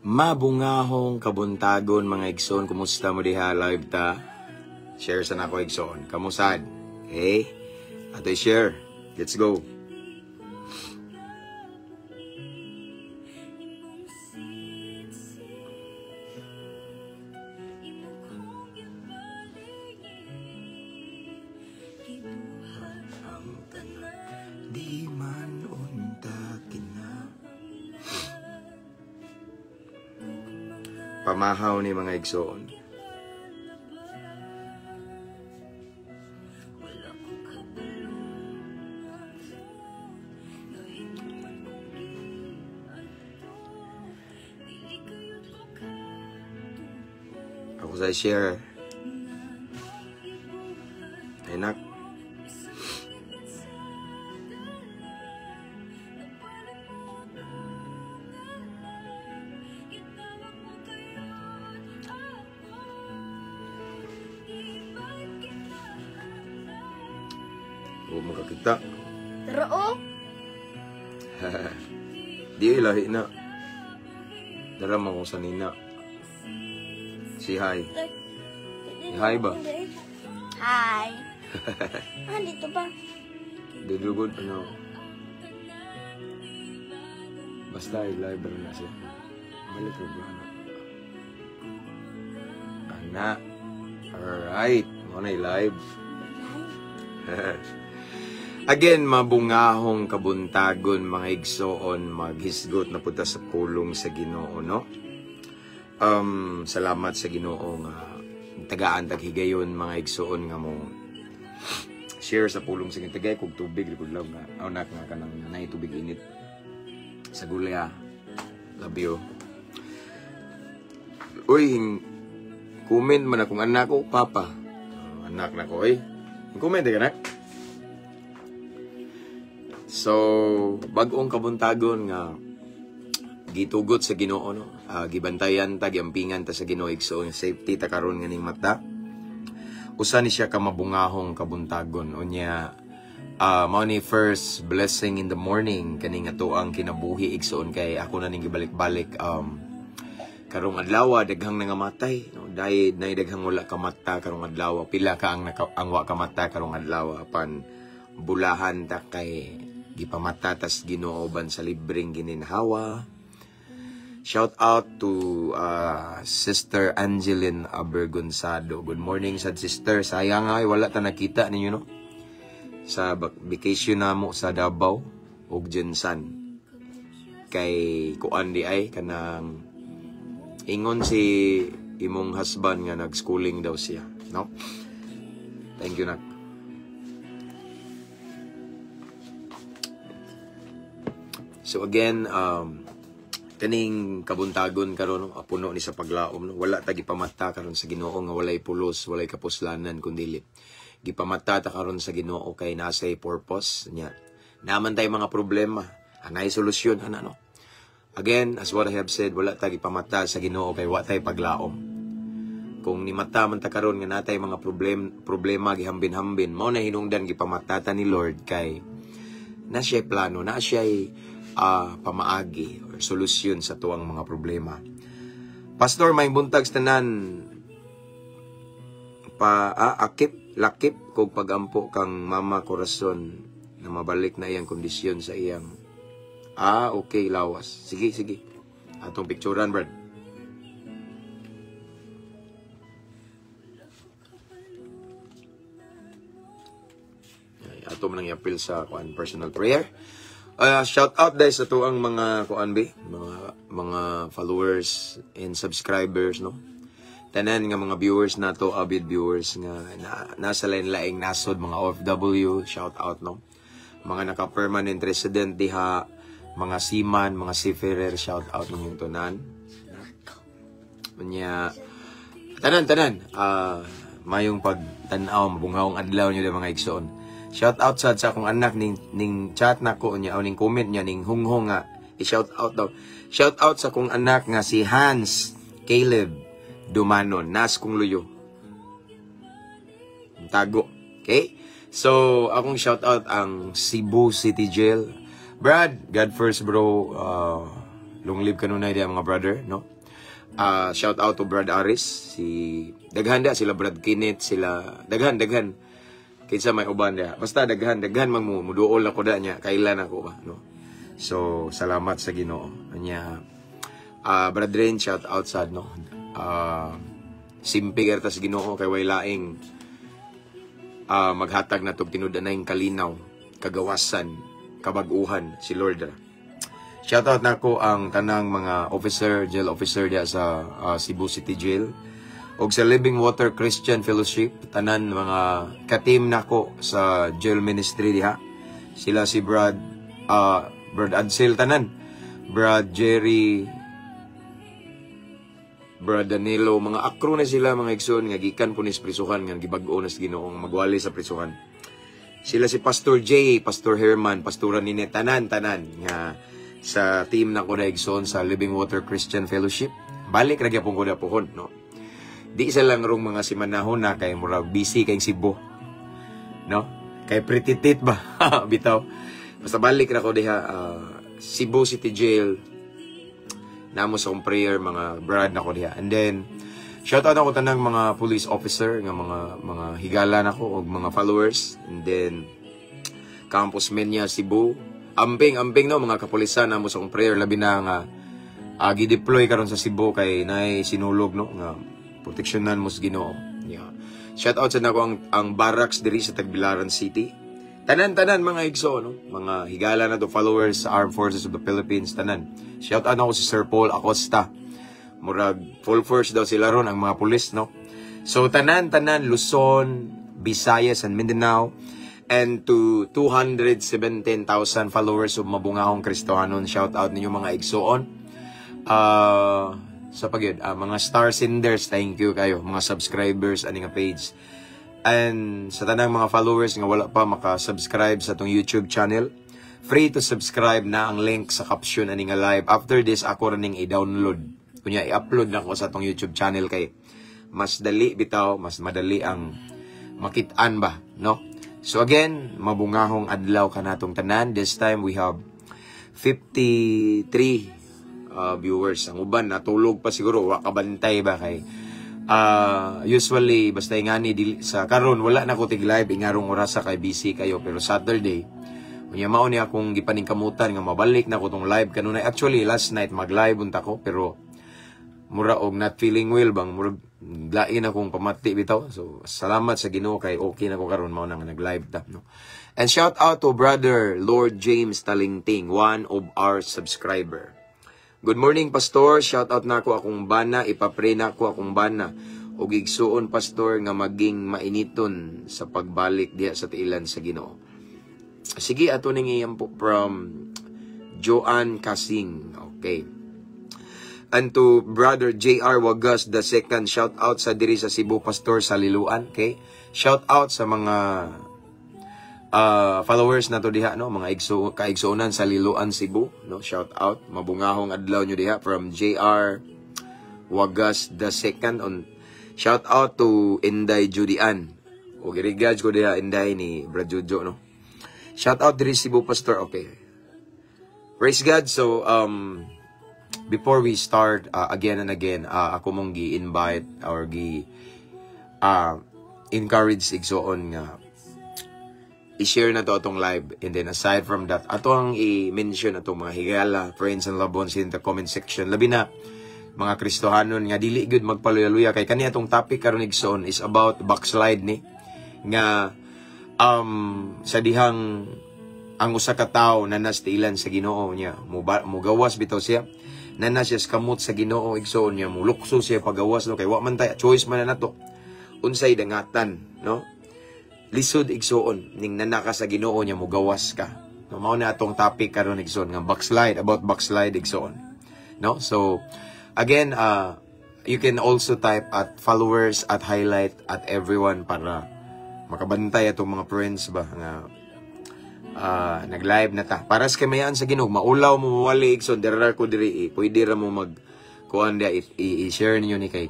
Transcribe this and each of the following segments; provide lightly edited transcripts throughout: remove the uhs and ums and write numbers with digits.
Mabungahong kabuntagon mga igsoon, kumusta mo diha live ta? Share sa nako igsoon. Kamusad? Okay? Ato share. Let's go. Di man unta kina. Pamahaw ni mga igsoon. Ako sa share. Enak. O makakita. Pero oh. Di ilahi na. Daram ako sa nina. Si hi. Hi ba? Hi. Dito ba? Dudugod ano. Basta i-live na siya. Balik ko ba na? Anak. Alright. Muna i-live. Again, mabungahong kabuntagon mga igsoon, maghisgot na punta sa pulong sa Ginoo, no? Salamat sa Ginoo nga tagaan taghigayon mga igsoon nga mo share sa pulong sa Ginoo. Tagay kog tubig likod lang nga anak nga kanang nanay tubig init sa gulya. Love you. Uy, comment man akong anak ko, papa. Anak na ko, oy. Comment ka na. So, bag-ong kabuntagon nga gitugot sa Ginoo, no? Gibantayan ta, giampingan ta sa Ginoo igsoon, safety ta karon nga ning mata. Usa ni siya ka mabungahong kabuntagon. Unya mao ni first blessing in the morning kaning ato ang kinabuhi igsoon kay ako na ning gibalik-balik karong adlaw daghang nangamatay, no? Dahil na daghang wala ka mata karong adlaw, pila ka ang wa ka mata karong adlaw apan bulahan ta kay gipamata tas Ginooban sa libreng gininhawa. Shout out to Sister Angeline Abergonzado. Good morning sad sister. Sayang ay wala ta nakita ninyo, no? Sa vacation namo sa Davao ug Jensan. Kay kuan di ay kanang ingon si imong husband nga nag-schooling daw siya, no? Thank you, nak. So again, kaning kabuntagon karon, no, puno ni sa paglaom, no? Wala ta gipamata karon sa Ginoo nga walay pulos, walay kapuslanan kundi gipamata ta karon sa Ginoo kay nasay purpose nya. Naman tay mga problema, anay solusyon ana, no? Again, as what I have said, wala ta gipamata sa Ginoo kay wa tay paglaom. Kung ni mata man ta karon nga natay mga problema gihambin-hambin, mao na hinungdan gipamata ta ni Lord kay na siya plano, na siya pamaagi or solusyon sa tuwang mga problema. Pastor, may buntag tanan lakip kung pagampo kang mama korason na mabalik na iyang kondisyon sa iyang okay, lawas. Sige. Atong picturean, Brad. Ato man ang i-appeal sa personal prayer. Shout out dahil sa tuang mga mga followers and subscribers, no? Tanan nga mga viewers nato, avid viewers nga nasa lain-laing nasod, mga OFW, shout out, no? Mga naka-permanent resident diha, mga seaman, mga seafarer, shout out ng tanan. Unya tanan mayong pagtan-aw mabungawong adlaw niyo mga igsoon. Shout out sa akong anak ning chat nako nya ning comment niya ning hunghong nga i-shout out daw. Shout out sa akong anak nga si Hans Caleb Dumanon, nas kong luyo. Tago. Okay? So, akong shout out ang Cebu City Jail. Brad, God first bro. Long live kanunay diya mga brother, no? Shout out to Brad Aris, si daghan da sila Brad Kenneth, sila daghan kinsa may uban dia. Basta daghan man mo muduol ako da nya kailan ako ba no. So salamat sa Ginoo. Anya Brad Ren, shout out sad no. Simpig erta sa Ginoo kay way laing maghatag na tog tinud-anayng kalinaw, kagawasan, kabag-uhan si Lord. Shoutout na ko ang tanang mga officer, jail officer diya sa Cebu City Jail og sa Living Water Christian Fellowship, tanan mga ka-team nako sa jail ministry diha. Sila si Brad Adsel tanan, Brad Jerry, Brad Danilo, mga akro na sila, mga igsoon nga gikan po ni prisuhan nga gibag-o na sa Ginoong magwali sa prisuhan. Sila si Pastor J, Pastor Herman, Pastoran ni tanan nga sa team na ko na igsoon sa Living Water Christian Fellowship. Balik ra gyapon ko na pohon, no. Di isa lang rong mga simanahon na kay murag busy kay Cebu. No? Kay prititit ba bitaw. Basta balik ra ko diha Cebu City Jail. Namo sa akong prayer mga brad na ko diha. And then shout out ako tanang mga police officer nga mga higala nako og mga followers. And then Campus Menya Cebu. Amping no mga kapulisan namo sa akong prayer labi na nga gi-deploy karon sa Cebu kay naay sinulog no nga proteksyonan mo sa Ginoo. Yeah. Shout out sa nako ang barracks diri sa Tagbilaran City. Tanan mga igso no, mga higala na to followers sa Armed Forces of the Philippines tanan. Shout out ako si Sir Paul Acosta. Murag full force daw sila ron ang mga pulis no. So tanan Luzon, Visayas and Mindanao, and to 217,000 followers of Mabungahong Kristohanon, shout out ninyo mga igsoon. Sa pagyud mga star senders, thank you kayo mga subscribers ani nga page. And sa tanang mga followers nga wala pa maka-subscribe sa tong YouTube channel, free to subscribe na ang link sa caption ani nga live. After this ako ra ning i-download. Kunya i-upload na ko sa tong YouTube channel kay mas dali bitaw, mas madali ang makit-an ba, no? So again, mabungahong adlaw kanatong tanan. This time we have 53 viewers. Ang uban natulog pa siguro, wa kabantay ba kay usually basta ingani sa karon wala na ko tig live ingarong orasa kay busy kayo, pero Saturday unya mao ni akong gipaningkamutan nga mabalik na ko tong live kanunay. Actually last night mag-live unta ko pero mura og not feeling well bang mura lain akong pamati bitaw. So salamat sa Ginoo kay okay na ko karon mao nang nag-live ta no. And shout out to brother Lord James Talingting, one of our subscriber. Good morning, Pastor. Shout out na ako akong bana. Ipapray na ako akong bana. O gigsuon, Pastor, nga maging mainiton sa pagbalik diya sa tiilan sa Ginoo. Sige, ato ning iyang po from Joanne Kasing. Okay. And to Brother J.R. Wagas II, shout out sa diri sa Cebu, Pastor, sa Liluan. Okay. Shout out sa mga followers na to diha no, mga kaigsuonan sa Liloan, Cebu no, shout out, mabungahong adlaw nyo diha from JR Wagas II. On shout out to Inday Judian o girigaj ko diha Inday ni Brad Jojo no, shout out diri Cebu, Pastor. Okay, praise God. So before we start again and again, ako mong gi-invite or encourage igsoon nga i-share na to atong live. And then aside from that, ato ang i-mention atong mga higala, friends and loved ones in the comment section. Labi na mga Kristohanon nga dili gud magpaluya-luya kay kani atong topic karon igsoon is about backslide ni nga sa dihang ang usa ka tawo nanas tiilan sa Ginoo niya, mugawas bitaw siya, nanas siya kamot sa Ginoo igsoon niya, mulukso siya pagawas no kay wa man tay choice man na nato unsay dangatan no. Lisod igsoon ning nanaka sa Ginoo niya mugawas ka. No, mao na atong topic karon igsoon nga backslide, about backslide igsoon. No? So again, you can also type at followers at highlight at everyone para makabantay atong mga friends ba nga nag-live na ta. Para sa kamayan sa Ginoo, maulaw mo mawali igsoon dira ko diri, pwede ra mo mag kuan dia i-share niyo ni kay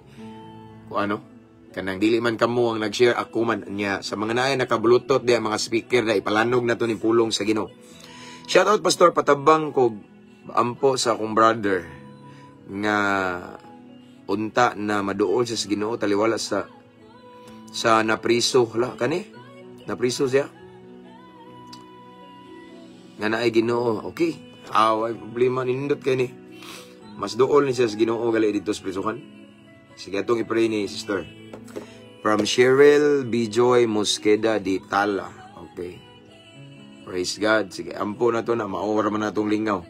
ano kanang dili man kamo ang nag-share, ako man niya sa mga naay naka-bluetooth diya mga speaker na ipalanog na to ni pulong sa Ginoo. Shout out, Pastor, patabang ko ampo sa akong brother nga unta na maduol siya sa Ginoo taliwala sa napriso napriso siya nga naay Ginoo. Okay, ay problema nindot kay ni mas duol ni siya sa Ginoo gali dito sa prisuhan. Sige atong i-pray ni sister. From Cheryl B. Joy Mosqueda di Tala. Okay, praise God. Sige, ampo na to na maawara man natong lingaw.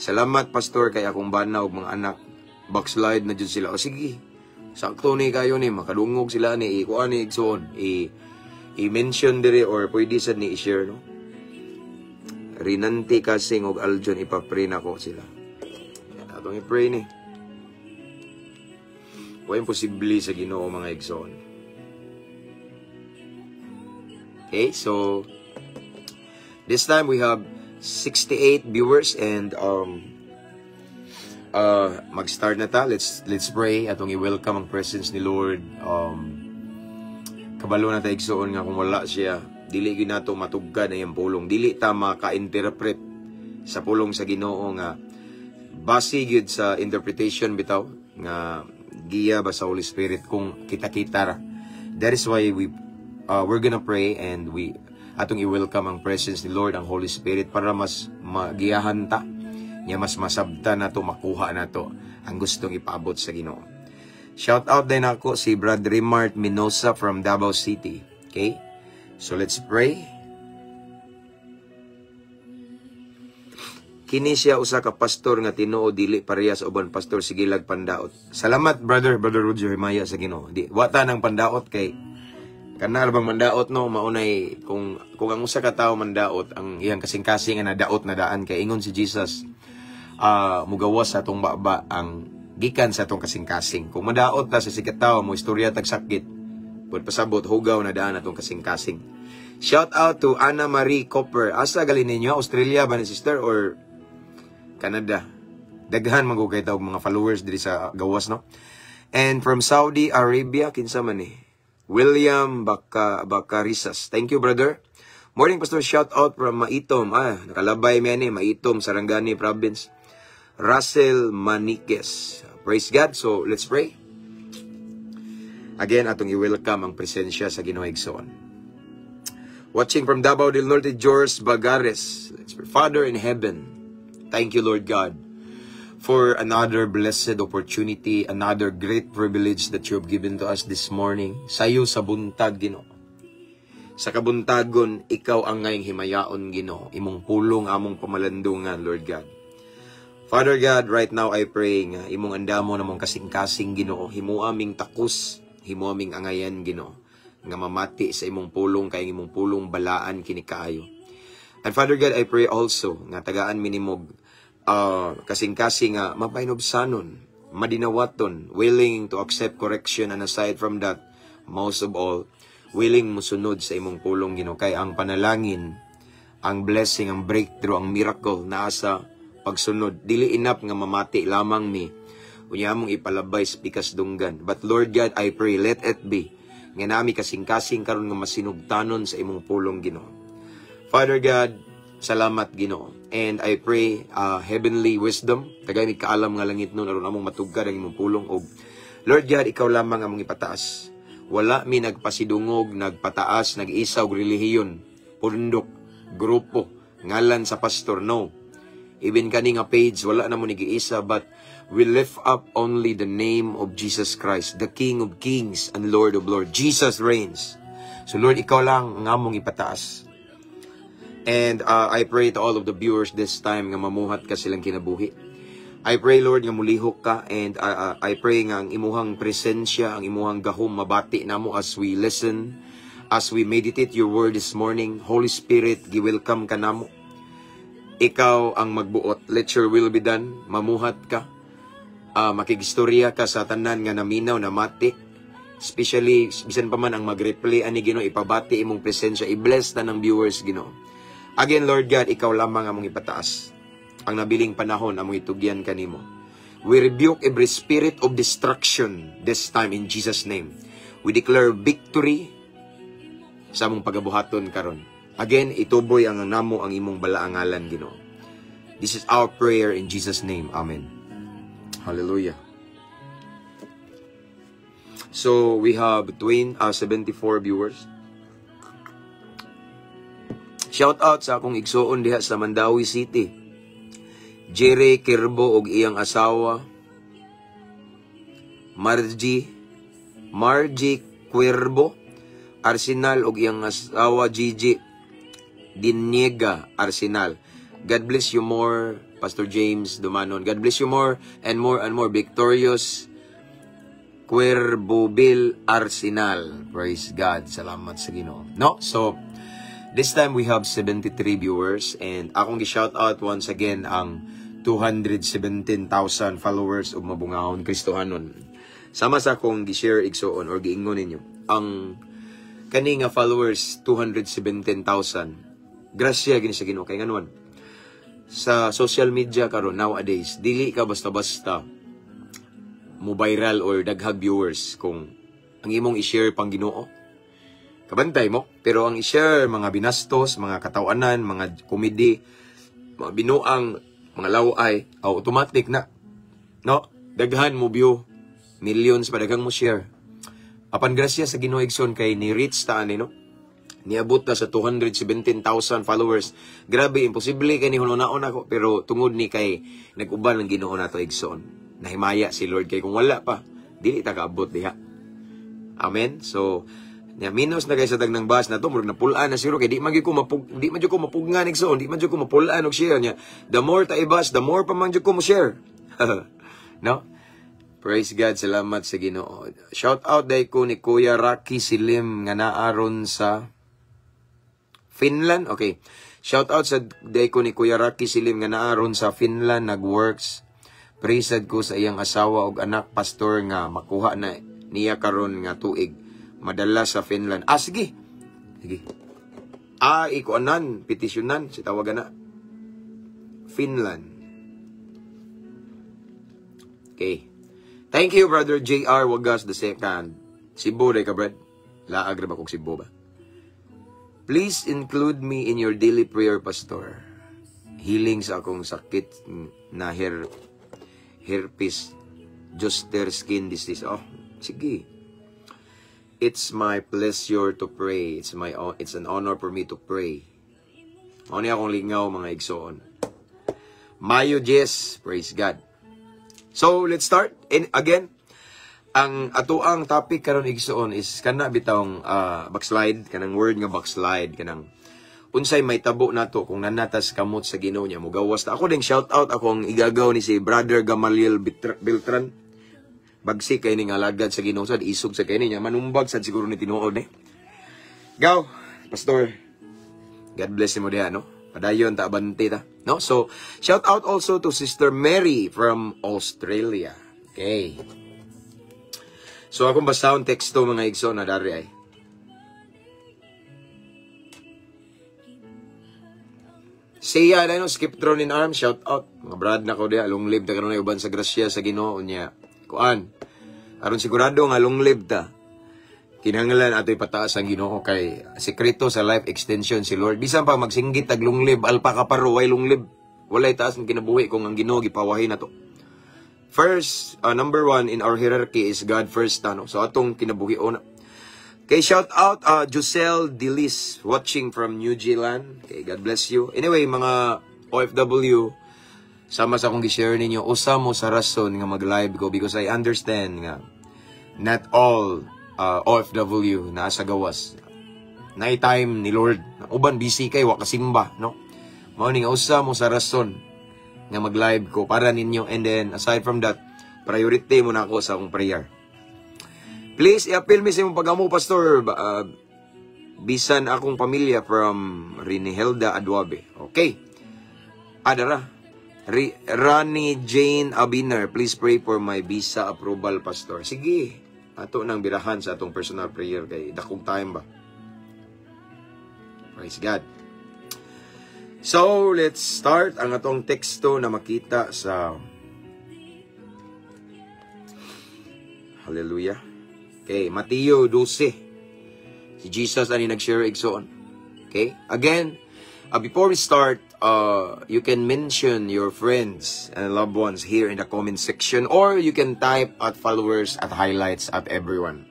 Salamat pastor kay akong bana ug mga anak backslide na jud sila. O sige, sakto ni kayo ni makadungog sila ni ikuan ni igsoon i-mention dire or pwede sad ni i-share no. Rinanti Kasing og Aljon ipapray nako sila. Atong i-pray ni. Wa imposible sa Ginoo mga igsoon. Okay, so this time we have 68 viewers and mag-start na ta. Let's pray atong i-welcome ang presence ni Lord. Kabalo na ta igsoon nga kung wala siya, dili gyud nato matuggan ang pulong. Dili ta maka-interpret sa pulong sa Ginoo nga base gyud sa interpretation bitaw nga giya ba sa Holy Spirit kung kita-kita ra. That is why we're gonna pray and atong i-welcome ang presence ni Lord, ang Holy Spirit para mas magiyahan ta. Niya mas masabta na to, makuha na to ang gustong ipaabot sa Ginoo. Shout out din ako si Brad Rimart Minosa from Davao City. Okay? So let's pray. Kini siya usa ka pastor nga Tinoo dili parehas uban pastor sigilag pandaot. Salamat brother Roger Himaya sa Ginoo. Di wata nang pandaot kay kanal bang mandaot no maunay kung ang usa ka tawo mandaot ang iyang kasing-kasing na daot na daan kay ingon si Jesus mugawas sa atong baba ang gikan sa atong kasing-kasing. Kung madaot ta sa sikat tawo mo istorya tag sakit pud pasabot hugaw na daan atong kasing-kasing. Shout out to Anna Marie Copper. Asa gali ninyo? Australia ba ni sister or Canada? Daghan man kay tawag mga followers diri sa gawas no. And from Saudi Arabia kinsa man ni William Bakarisas. Thank you, brother. Morning, Pastor. Shout out from Maitom. Nakalabay mo yan Maitom, Sarangani Province. Russell Maniquez. Praise God. So, let's pray. Again, atong i-welcome ang presensya sa Ginoo igsoon. Watching from Davao del Norte, George Bagares. Let's pray. Father in heaven, thank you, Lord God, for another blessed opportunity, another great privilege that you have given to us this morning. Sayo sa buntag, Ginoo. Sa kabuntagon, ikaw ang ngayong himayaon, Ginoo. Imong pulong, among pamalandungan, Lord God. Father God, right now I pray nga imong andamo namong kasing-kasing, Ginoo. Himo aming takus, himo aming angayan, Ginoo. Nga mamati sa imong pulong, kay imong pulong balaan kini kaayo. And Father God, I pray also nga tagaan minimog kasing-kasing nga mapainobsanon, madinawaton, willing to accept correction, and aside from that, most of all, willing musunod sa imong pulong, Ginoo. Kay ang panalangin, ang blessing, ang breakthrough, ang miracle naa sa pagsunod. Dili enough nga mamati lamang ni unya mong ipalabay sa pikas dunggan. But Lord God, I pray, let it be nga nami kasing-kasing karon nga masinugtanon sa imong pulong, Ginoo. Father God, salamat, Ginoo. And I pray heavenly wisdom, tagay mi kaalam nga langit nun aron among matugkad ang imong pulong. Og Lord God, ikaw lamang among ipataas. Wala mi nagpasidungog, nagpataas, nag-isa og relihiyon, pundok, grupo, ngalan sa pastor, no. Even kani nga page, wala na mo nag-iisa, but we lift up only the name of Jesus Christ, the King of Kings and Lord of Lords. Jesus reigns. So Lord, ikaw lang ang among ipataas. And I pray to all of the viewers this time nga mamuhat ka silang kinabuhi. I pray, Lord, nga mulihok ka, and I pray nga ang imuhang presensya, ang imuhang gahom mabati namo as we listen, as we meditate your word this morning. Holy Spirit, gi-welcome ka namo. Ikaw ang magbuot. Let your will be done. Mamuhat ka. Makigistorya ka sa tanan nga naminaw, namati. Especially, bisan pa man ang mag-replay ani Ginoo, ipabati imong presensya, i-bless ta ng viewers, Ginoo. Again, Lord God, ikaw lamang among ipataas. Ang nabiling panahon, among itugyan kanimo. We rebuke every spirit of destruction this time in Jesus' name. We declare victory sa among pagabuhaton karon. Again, ituboy ang namo ang imong balaangalan, Ginoo. This is our prayer in Jesus' name. Amen. Hallelujah. So, we have 74 viewers. Shout out sa akong igsuon diha sa Mandawi City. Jerry Kirbo og iyang asawa. Margie Cuervo Arsenal og iyang asawa Gigi Diniega Arsenal. God bless you more, Pastor James Dumanon. God bless you more and more and more. Victorious Cuervobil Arsenal. Praise God. Salamat sa Ginoo. No? So, this time we have 73 viewers and akong gi-shout out once again ang 217,000 followers og mabungahon Kristohanon. Sama sa akong gi-share igsoon or giingon ninyo. Ang kani nga followers 217,000. Grasya gini sa Ginoo kay nganon. Sa social media karon nowadays, dili ka basta-basta mo viral or daghag viewers kung ang imong i-share pang Ginoo. Kabantay mo. Pero ang i-share, mga binastos, mga katawanan, mga komedi, mga binuang, mga laway, automatic na. No? Daghan mo view. Millions pa daghang mo share. Apan grasya sa Ginoo igsoon kay ni-reach ta ani, no? Niabot na sa 217,000 followers. Grabe, imposible kay ni hunaon ako. Pero tungod ni kay nag-uban ng Ginoo nato igsoon. Nahimaya si Lord kay kung wala pa, dili ta kaabot diha. Amen. So, minus na kay sa dagnang bas na to, murag napulaan na siro kay di man gyud ko mapugngan igsoon, di man gyud ko mapulaan og share niya. The more ta ibas, the more pa man gyud ko mo share. No? Praise God, salamat sa Ginoo. Shout out day ko ni Kuya Rocky Silim nga naaron sa Finland. Okay. Shout out sa day ko ni Kuya Rocky Silim nga naaron sa Finland nagworks. Praised ko sa iyang asawa ug anak pastor nga makuha na niya karon nga tuig madala sa Finland. Sige. Sige. Ikuanan, petisyonan si tawagan na. Finland. Okay. Thank you, Brother JR Wagas II. Cebu day ka, Brad. Laag ra ba kog Cebu ba? Please include me in your daily prayer, Pastor. Healing sa akong sakit na herpes, zoster skin disease. Oh, sige. It's my pleasure to pray. It's an honor for me to pray. Ano niya akong lingaw, mga igsoon. Mayo Jess, praise God. So, let's start. And again, ang atoang topic karon igsoon is kana bitawng backslide, kanang word nga backslide, kanang unsay may tabo nato kung nanatas kamot sa Ginoo niya mugawas ta. Ako ding shout out akong igagaw ni si Brother Gamaliel Beltran. Bagsik kay ning alagad sa Ginoo sad isog sa kay niya manumbag sad siguro ni tinuod ni. Gaw, pastor. God bless mo diha, no? Padayon ta abante ta, no? So, shout out also to Sister Mary from Australia. Okay. So akong basahon teksto mga igsoon na dari ay. Siya na skip throne in arms, shout out. Mga brad na ko diya, long live ta karon ay uban sa grasya sa Ginoo niya. Kuan. Aron sigurado nga long live ta. Kinahanglan ato'y pataas ang Ginoo kay sekreto sa life extension si Lord. Bisan pa magsinggit tag long live, alpa ka paro way long live. Walay taas ng kinabuhi kung ang Ginoo gipawahi na to. First, number one in our hierarchy is God first, no? So atong kinabuhi una. Okay, shout out Joselle Dilis watching from New Zealand. Okay, God bless you. Anyway, mga OFW, sama sa akong gi-share ninyo, usa mo sa rason nga mag-live ko because I understand nga not all OFW na sa gawas. Night time ni Lord. Uban busy kay wa kasimba, no? Mao ni nga usa mo sa rason nga mag-live ko para ninyo. And then aside from that, priority mo na ako sa akong prayer. Please, i-appeal me sa imong pag-amo, Pastor. Bisan akong pamilya from Rinihelda Aduabe. Okay. Adara. Rani Jane Abiner, please pray for my visa approval, Pastor. Sige. Ato nang birahan sa atong personal prayer kay dakong time ba. Praise God. So, let's start ang atong teksto na makita sa Hallelujah. Okay, Mateo 12. Si Jesus ani nag-share igsoon. Okay? Again, Before we start, you can mention your friends and loved ones here in the comment section, or you can type at followers at highlights at everyone.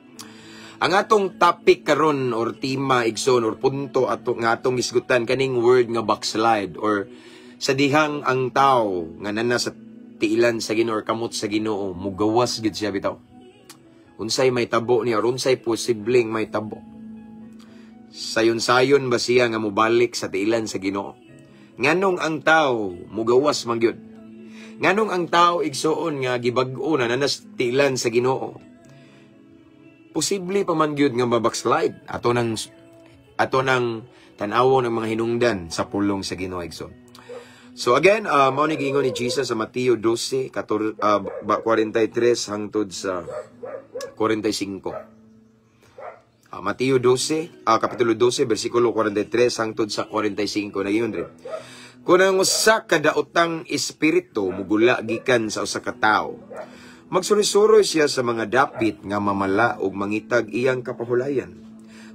Ang atong topic karon or tema igsoon or punto ato nga atong isgutan kaning word nga backslide, or sa dihang ang tao nga nana sa tiilan sa Ginoo or kamot sa Ginoo mugawas gid siya bitaw. Unsay may tabo niya or unsay posibleng may tabo. Sayon-sayon ba siya nga mubalik sa tiilan sa Ginoo? Nganong ang tao mugawas man gyud? Nganong ang tao igsoon nga gibag-o na nanas tiilan sa Ginoo? Posible pa man gyud nga mabackslide. Ato nang tan-awon ng mga hinungdan sa pulong sa Ginoo igsoon. So again, mao ni giingon ni Jesus sa Mateo 12, 43 hangtod sa 45. Mateo 12, kapitulo 12, versikulo 43 hangtod sa 45 na yun rin. Kung ang usa ka daotang espiritu mugula gikan sa usa ka tawo, magsuroy-suroy siya sa mga dapit nga mamala ug mangitag iyang kapahulayan.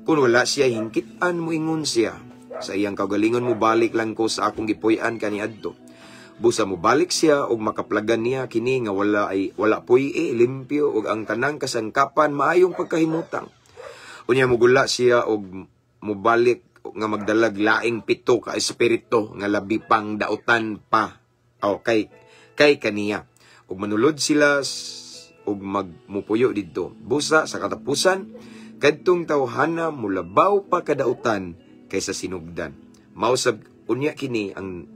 Kung wala siya hingkit-an moingon siya, sa iyang kaugalingon mo balik lang ko sa akong gipuy-an kaniadto. Busa mo balik siya ug makaplagan niya kini nga wala puy limpyo ug ang tanang kasangkapan maayong pagkahimutang. Unya mugula siya og mubalik nga magdalag laing 7 ka espiritu nga labi pang daotan pa kay kaniya. Ug manulod sila ug magmupuyo didto. Busa sa katapusan kadtong tawhana mulabaw pa kadautan kaysa sinugdan. Mausab unya kini ang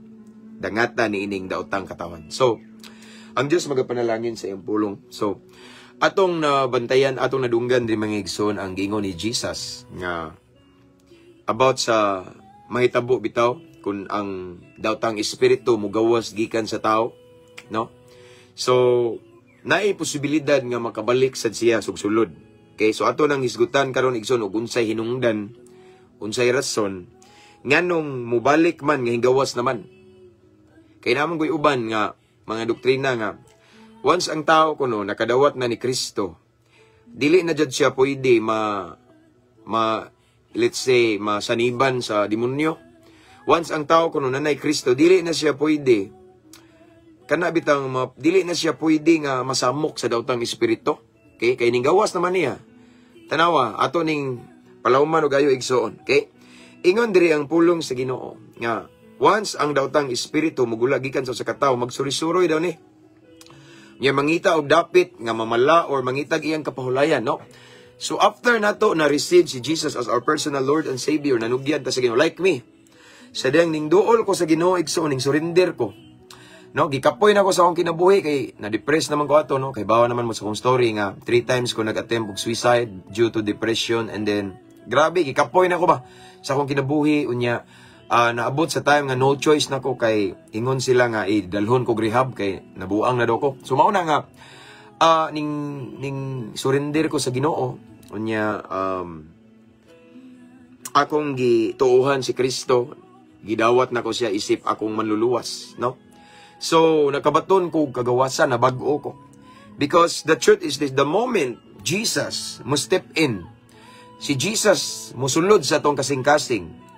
dangata ni ining daotang katawan. So ang Dios magapanalangin sa iyang pulong. So atong nabantayan, atong nadunggan din mga igsoon ang gingon ni Jesus nga about sa mahitabo bitaw kung ang daotang espiritu mugawas gikan sa tao, no? So naay posibilidad nga makabalik sad siya sugsulod. Okay, so ato nang hisgutan karon igsoon og unsay hinungdan, unsay rason nganong mubalik man nga higawas naman. Kay naman ko'y uban nga mga doktrina nga once ang tao kuno nakadawat na ni Kristo, dili na jud siya pwede let's say masaniban sa demonyo. Once ang tao kuno nanay Kristo, dili na siya pwede dili na siya pwede nga masamok sa daotang espiritu. Okay? Kay ning gawas naman niya. Tanawa ato ning palawman og ayo igsoon. Okay? Ingon diri ang pulong sa Ginoo nga once ang daotang espiritu mugula gikan sa katawo, magsuri-suroy daw ni. Nya mangita og dapit nga mamala or mangitag iyang kapahulayan, no? So after nato na receive si Jesus as our personal Lord and Savior, nanugyan ta sa Ginoo like me. Sa diyang ning duol ko sa Ginoo igsoon, ning surrender ko. No, gikapoy na ko sa akong kinabuhi kay na-depress naman ko ato, no? Kay bawa naman mo sa akong story nga 3 times ko nag-attempt og suicide due to depression, and then grabe gikapoy na ko ba sa akong kinabuhi unya. Naabot sa time nga no choice na ko kay ingon sila nga dalhon ko rehab kay nabuang na daw ko. So mao na nga ning surrender ko sa Ginoo unya akong gituuhan si Kristo, gidawat na ko siya isip akong manluluwas, no? So nakabaton ko kagawasan na bag-o ko. Because the truth is this, the moment Jesus mo step in, si Jesus musulod sa atong kasing-kasing.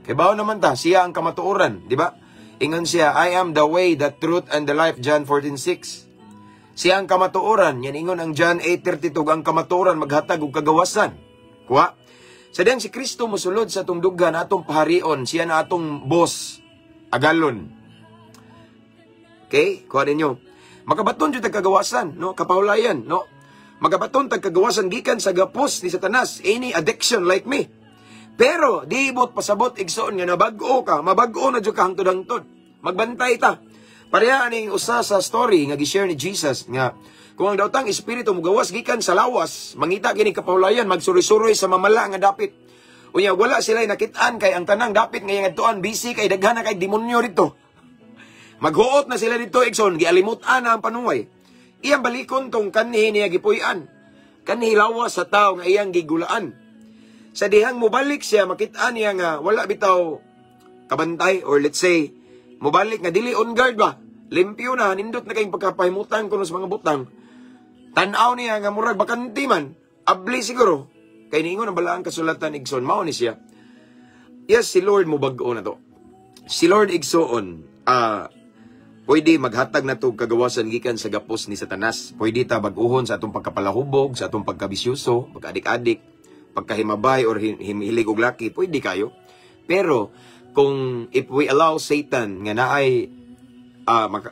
Kaya bawa naman ta, siya ang kamatuoran, di ba? Ingon siya, I am the way, the truth, and the life, John 14:6. Siya ang kamatuoran, yan ingon ang John 8:32, ang kamatuoran maghatag og kagawasan. Kuha? Sa diyang si Kristo musulod sa atong dughan, atong paharion, siya na atong boss, agalon. Okay? Kuha ninyo. Makabaton dyan kagawasan, no? Kapahulayan, no? Magabaton kagawasan gikan sa gapos ni Satanas, any addiction like me. Pero, di ibot pasabot igsoon nga nabag-o ka, mabag-o na dyan ka hangtod-hangtod. Magbantay ta. Pareha ning usa sa story nga gi-share ni Jesus nga kung ang daotang espiritu mugawas gikan sa lawas, mangita kini kapahulayan, magsuri-suroy sa mamala nga dapit. Unya wala sila nakit-an kay ang tanang dapit nga yang adtuan busy kay daghan na kay demonyo dito. Maghuot na sila dito igsoon, gialimut-an na ang panuway. Iyang balikon tong kanhi niya gipuy-an. Kanhi lawas sa tao nga iyang gigulaan. Sa dihang mubalik siya, makita niya nga wala bitaw kabantay, or let's say, mubalik nga dili on guard ba? Limpyo na, nindot na kayong pagkapahimutan kuno sa mga butang. Tanaw niya nga murag bakanti man, abli siguro. Kay ningon ang balaang kasulatan igsoon, mao ni siya. Yes, si Lord mo bag-o na to. Si Lord igsoon, pwede maghatag na to kagawasan gikan sa gapos ni Satanas. Pwede ta bag-uhon sa atong pagkapalahubog, sa atong pagkabisyoso, pagka-adik-adik, pagkahimabay or hilig og laki, pwede kayo. Pero kung if we allow Satan nga naay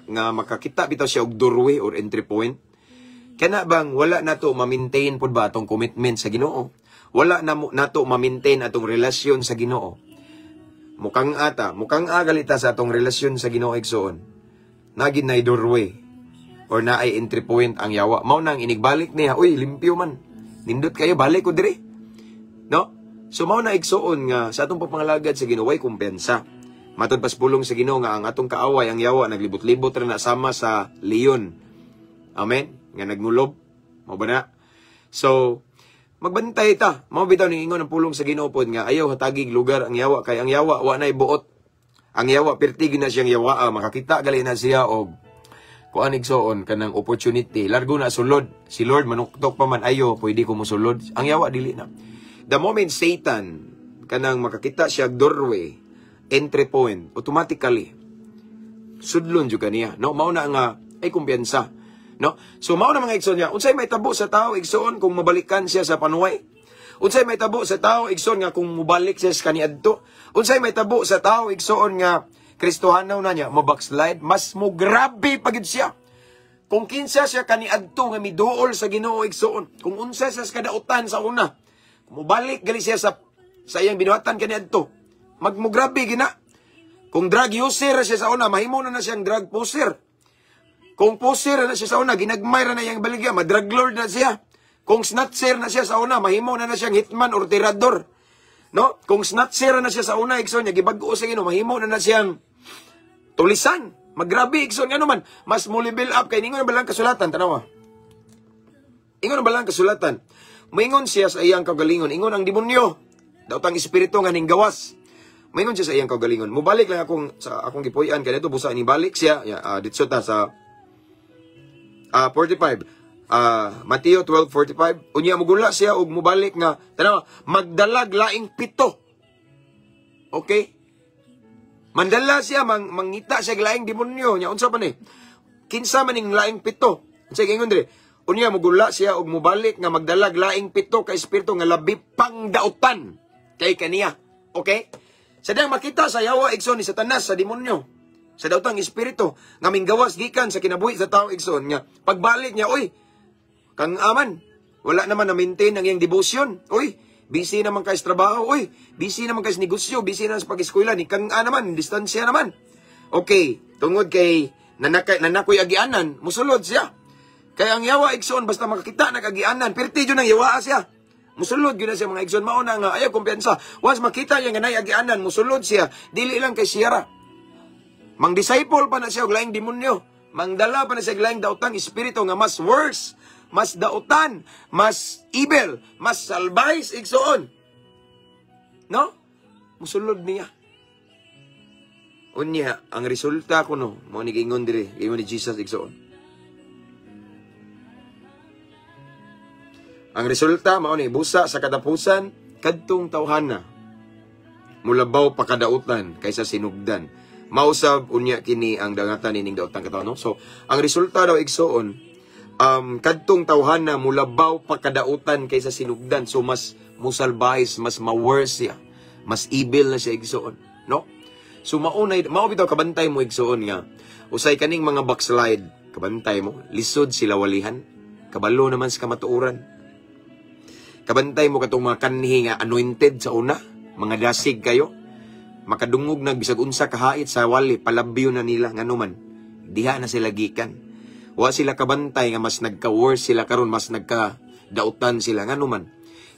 nga makakita bitaw siya og doorway or entry point, kana bang wala nato ma-maintain pud ba atong commitment sa Ginoo? Wala na nato ma-maintain atong relasyon sa Ginoo. Mukhang agalita sa atong relasyon sa Ginoo igsoon. Nagin na doorway or naay entry point ang yawa. Mao nang inigbalik niya, uy, limpyo man. Nindot kayo, balik ko dire. No? So mao na igsoon nga sa atong papangalagad sa Ginoo way kumpensa. Matod pas pulong sa Ginoo nga ang atong kaaway ang yawa naglibot-libot ra na sama sa leon. Amen. Nga nagnulob. Mao ba na? So magbantay ta. Mao bitaw ning ingon ang pulong sa Ginoo pod nga ayaw hatagig lugar ang yawa kay ang yawa wa nay buot. Ang yawa pertig na siyang yawa, makakita gali na siya og kuan igsoon kanang opportunity. Largo na sulod. Si Lord manuktok pa man ayo, pwede ko mosulod. Ang yawa dili na. The moment Satan kanang makakita siya doorway, entry point, automatically sudlon jud kaniya. No, mao na nga ay kumpiyansa. No? So mao na mga igsoon niya. Unsay may tabo sa tao igsoon kung mabalikan siya sa panuway? Unsay may tabo sa tao igsoon nga kung mubalik siya sa kaniadto? Unsay may tabo sa tao igsoon nga Kristohanaw na niya mabackslide? Mas mo grabe pagid siya. Kung kinsa siya kaniadto nga miduol sa Ginoo igsoon, kung unsa siya sa kadautan sa una, mubalik gali siya sa iyang binuhatan kaniadto, magmugrabe gina. Kung drug user siya sa una, mahimo na siyang drug poser. Kung poser na siya sa una, ginagmay na iyang baligya, madrug lord na siya. Kung snatcher na siya sa una, mahimo na siyang hitman or tirador. No? Kung snatcher na siya sa una, igsoon niya, gibag-o sa Ginoo, mahimo na siyang tulisan. Magrabe, igsoon nga naman. Mas mo level up kay ningon balang kasulatan, tanawa. Ingon ang balang kasulatan. Moingon siya sa iyang kagalingon. Ingon ang demonyo. Daotang espiritu nga ning gawas. Moingon siya sa iyang kagalingon. Mubalik lang akong gipuy-an kay dito busa ni balik siya. Ditso ta sa 45. Mateo 12:45. Unya mugula siya og mubalik nga tanawa, magdalag laing 7. Okay? Mandala siya mangita siya laing demonyo nya unsa pa ni? Kinsa man ning laing 7? Unsa gingon dire? Unya mugula siya og mubalik nga magdalag laing 7 ka espiritu nga labi pang dautan kay kaniya. Okay? Sadang makita sa yawa igsoon ni Satanas sa demonyo. Sa dautang espiritu nga minggawas gikan sa kinabuhi sa tao igsoon nga pagbalik niya, oy, kang aman, wala naman na-maintain ang iyang devotion. Uy, busy naman kayo sa trabaho. Uy, busy naman kayo sa negosyo. Busy naman sa pag-eskwela. Ni kang naman, distansya naman. Okay, tungod kay nanakoy agianan, musulod siya. Kaya ang yawa, igsoon, basta makakita nag-agianan, perti yun ang yawa siya. Musulod yun na siya mga igsoon. Mauna nga, ayaw kumpiyansa. Once makita niya nga nag-agianan, musulod siya. Dili lang kay siyara. Mang disciple pa na siya, og laing demonyo. Mangdala pa na siya, laing dautang espiritu nga mas worse, mas dautan, mas evil, mas salbais, igsoon. No? Musulod niya. Unya, ang resulta ko no, mo ni gingon dire, gingon ni Jesus igsoon. Ang resulta, mao ni busa sa katapusan, kadtong tawhana. Mulabaw pa kadautan kaysa sinugdan. Mausab unya kini ang dangatan ining daotang kataon. No? So, ang resulta daw igsoon, kadtong tawhana mulabaw pa kadautan kaysa sinugdan. So mas musalbais, mas ma-worse siya. Mas evil na siya igsoon, no? So mao bitaw kabantay mo igsoon nga usay kaning mga backslide, kabantay mo lisod sila walihan. Kabalo naman sa kamatuoran. Kabantay mo katong mga kanhi nga anointed sa una, mga dasig kayo. Makadungog na bisag unsa kahait sa wali, palabyo na nila nganuman. Diha na sila gikan. Wa sila kabantay nga mas nagka-worse sila karon, mas nagka-dautan sila nganuman.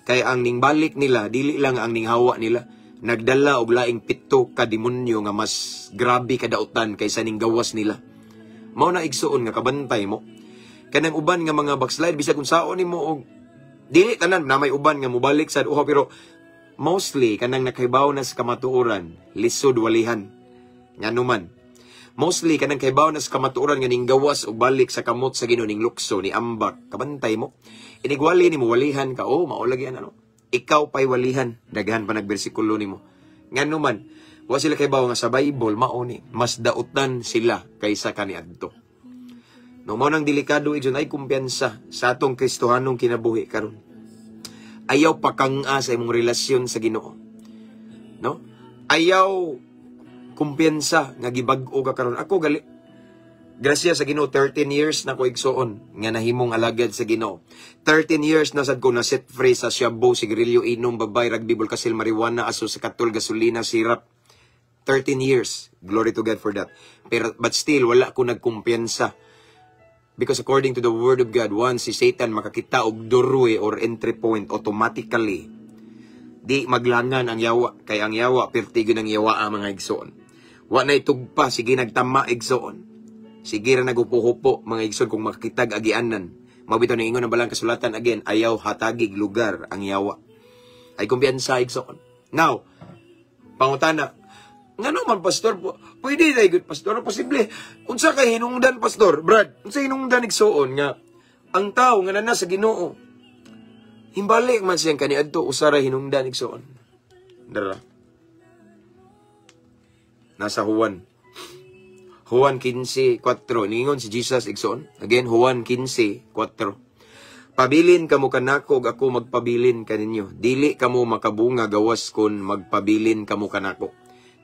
Kaya ang ningbalik nila, dili lang ang ninghawa nila, nagdala og laing 7 ka demonyo nga mas grabe kadautan kaysa ning gawas nila. Mao na igsuon nga kabantay mo. Kanang uban nga mga backslide bisag unsaon nimo og dili tanan na may uban nga mobalik sad uha, pero mostly kanang nakahibaw na sa kamatuoran, lisod walihan. Nganuman. Mostly kanang kahibaw na sa kamatuoran nga ning gawas og balik sa kamot sa Ginoo ning lukso ni ambak, kabantay mo. Inigwali nimo walihan ka, mao lagi ano. Ikaw pa'y walihan, daghan pa nagbersikulo nimo. Nganuman, Wa sila kay bawo nga sa Bible mauni, mas dautan sila kaysa kaniadto. No mao nang delikado igsoon ay kumpiyansa sa atong Kristohanong kinabuhi karon. Ayaw pakang-a sa imong relasyon sa Ginoo. No? Ayaw kumpiyansa nga gibag-o ka karon. Ako gali grasya sa Ginoo 13 years na ko igsuon nga nahimong alagad sa Ginoo. 13 years na sad ko na set free sa shabu, sigarilyo, inom, babay, rugby, bulkasil, marijuana, aso sa katol, gasolina, sirap. 13 years. Glory to God for that. But still wala ko nagkumpiyansa. Because according to the Word of God, once si Satan makakita og doorway or entry point, automatically, di maglangan ang yawa. Kay ang yawa, pertigo ng yawa ang mga igsoon. Wa na itugpa, sige nagtama igsoon. Sige ra nagupo-hupo, mga igsoon, kung makakitag agianan. Mabito na ingon ang balang kasulatan, again, ayaw hatagig lugar ang yawa. Ay kumpiyansa igsoon. Now, pangutana, nga naman, pastor, pwede tayo, good pastor, posible. Unsa kay hinungdan, pastor, Brad, unsa hinungdan igsoon nga, ang tao nga na sa Ginoo, himbalik man siyang kaniadto, usara hinungdan igsoon. Dara. Nasa Juan 15:4, ningon si Jesus igsoon. Again, Juan 15:4. Pabilin kamo kanako, ug ako magpabilin kaninyo. Dili kamo makabunga gawas kun magpabilin kamo kanako.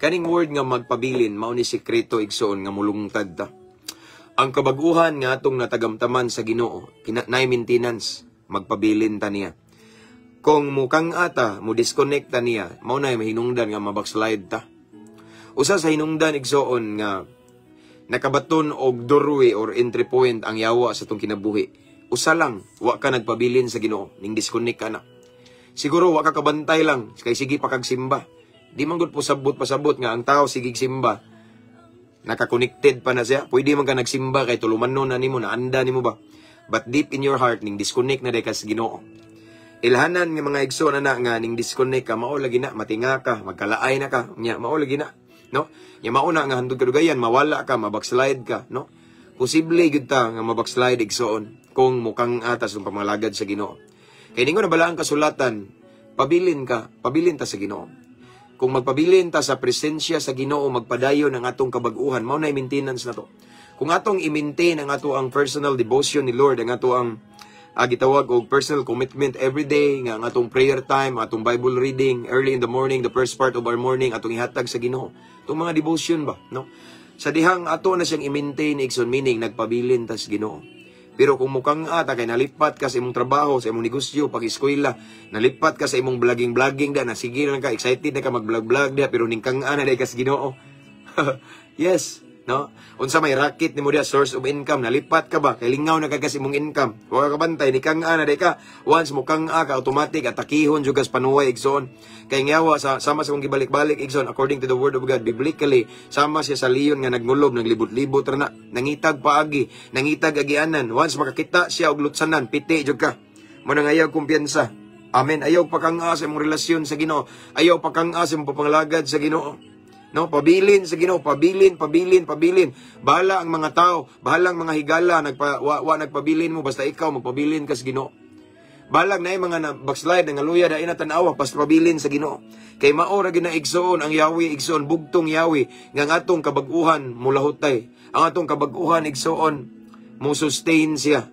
Kaning word nga magpabilin, mao ni sekreto igsoon nga mulungtad ta. Ang kabaguhan nga atong natagamtaman sa Ginoo, nay maintenance, magpabilin ta niya. Kung mukang ata, mo disconnect ta niya, mao na mahinungdan nga mabackslide ta. Usa sa hinungdan igsoon nga nakabaton og doorway or entry point ang yawa sa tong kinabuhi. Usa lang, wa ka nagpabilin sa Ginoo, ning disconnect ka na. Siguro wa ka kabantay lang, kay sige pa kag simba. Di man gud pasabot nga ang tao sigig simba. Naka-connected pa na siya. Pwede man ka nagsimba kay tulumanon na nimo, naanda nimo ba? But deep in your heart, ning disconnect na day ka sa Ginoo. Ilhanan nga mga igsoon na nga ning disconnect ka, mao lagi na, matinga ka, magkalaay na ka, nya mao lagi na, no? Nya mao na nga handog kadugayan, mawala ka, mabackslide ka, no? Posible gud ta nga mabackslide igsoon kung mukang atas ng pamalagad sa Ginoo. Kay ningon na balaan kasulatan, pabilin ta sa Ginoo. Kung magpabilin ta sa presensya sa Ginoo, magpadayon ang atong kabaguhan, mao na maintenance na to. Kung atong i-maintain ang ato ang personal devotion ni Lord, ang ato ang gitawag og personal commitment every day, nga ang atong prayer time, atong Bible reading early in the morning, the first part of our morning, atong ihatag sa Ginoo. Itong mga devotion ba, no? Sa dihang ato na siyang i-maintain, igsoon, meaning nagpabilin ta sa Ginoo. Pero kung mukhang ata kay nalipat ka sa imong trabaho, sa imong negosyo, pag-eskwela, nalipat ka sa imong vlogging da, nasige na ka, excited na ka mag-vlog da, pero ningkang ana day ka sa Ginoo. Yes, no? Unsa may racket nimo dia, source of income, nalipat ka ba? Kay lingaw na ka sa imong income. Wa ka bantay, ningkang ana day ka. Once mukhang ka automatic atakihon jud kas panuway igsoon. Kay ngawa sama sa kong gibalik-balik igsoon, according to the Word of God, biblically, sama siya sa leon nga nagmulob, naglibot-libot ra na, nangitag paagi, nangitag agianan. Once makakita siya og lutsanan, piti jud ka. Mo nang ayaw kumpiyansa. Amen. Ayaw pakang-a sa imong relasyon sa Ginoo. Ayaw pakang-a sa imong papangalagad sa Ginoo. No, pabilin sa Ginoo, pabilin. Bahala ang mga tao, bahala ang mga higala, nagpabilin mo, basta ikaw magpabilin ka sa Ginoo. Balag na yung mga backslide, nga luya, dahil na tanawa, basta pabilin sa Ginoo. Kay maora gina igsoon ang Yahweh, igsoon, bugtong Yahweh, nga atong kabaguhan mulahutay. Ang atong kabaguhan igsoon, mo sustain siya.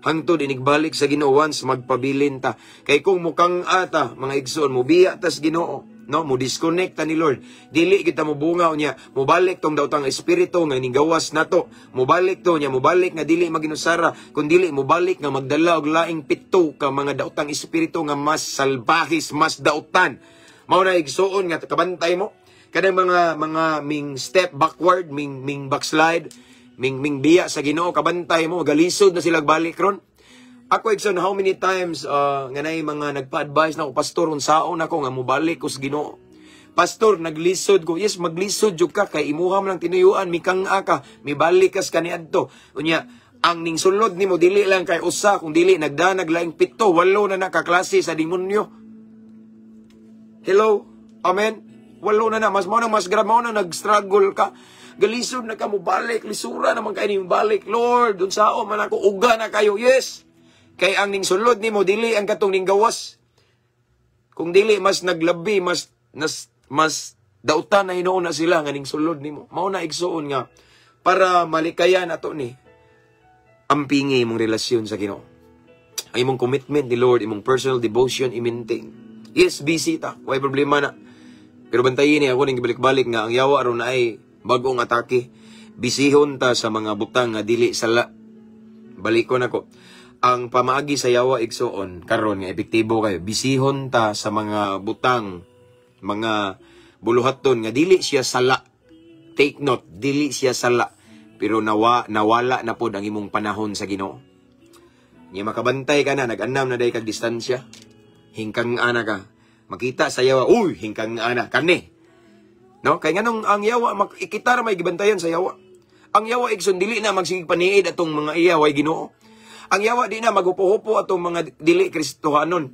Hangtod inigbalik sa Ginoo once magpabilin ta. Kay kung mukang ata, mga igsoon, mubiya tas Ginoo. No, mo disconnect ta ni Lord. Dili kita mo bungaw niya, mobalik tong daw tang espiritu nga nigawas nato. Mobalik to niya, mobalik nga dili maginusara, kun dili mobalik nga magdala og laing pito ka mga daotang espiritu nga mas salbahis, mas dautan. Mao na igsuon nga kabantay mo. Kadang mga ming step backward, ming backslide, ming biya sa Ginoo, kabantay mo, galisod na sila balik ron. Ako igsoon, how many times nga nay mga nagpa-advise na ako, pastor, unsaon ako nga mobalik ko sa Ginoo. Pastor, naglisod ko. Yes, maglisod jud ka kay imuham lang tinuyuan, mikang ka, mibalik kas kaniadto. Unya, ang ning sulod nimo dili lang kay usa, kung dili nagdanag laing 7, 8 na nakaklase sa demonyo. Hello? Amen. 8 na mas grab mo na nag-struggle ka. Galisod na ka mo balik, lisura naman kayo ni balik. Lord, unsaon man ako uga na kayo. Yes. Kay ang ning sulod nimo dili ang katong ning gawas. Kung dili mas naglabi, mas Dautan na hinuon na sila nga ning sulod nimo. Mao na igsuon nga para malikayan ato ni ampingi imong relasyon sa Ginoo. Ang imong commitment ni Lord, imong personal devotion i-maintain. Yes, busy ta. Way problema na. Pero bantayin ni ako ning gibalik-balik nga ang yawa aron na ay bag-ong atake. Bisihon ta sa mga butang nga dili sala. Balikon ako. Ang pamaagi sa yawa igsuon karon nga epektibo kayo. Bisihon ta sa mga butang, mga buluhaton nga dili siya sala. Take note, dili siya sala. Pero nawala na pod ang imong panahon sa Ginoo. Nya makabantay ka na, nag-anam na day kag distansya. Hingkang ana ka. Makita sa yawa, uy, hingkang ana, kani. No? Kay nganong ang yawa, ikita ra may gibantayan sa yawa. Ang yawa igsoon dili na magsigig paniid atong mga iyaway Ginoo. Ang yawa di na maghupo-hupo atong mga dili Kristohanon.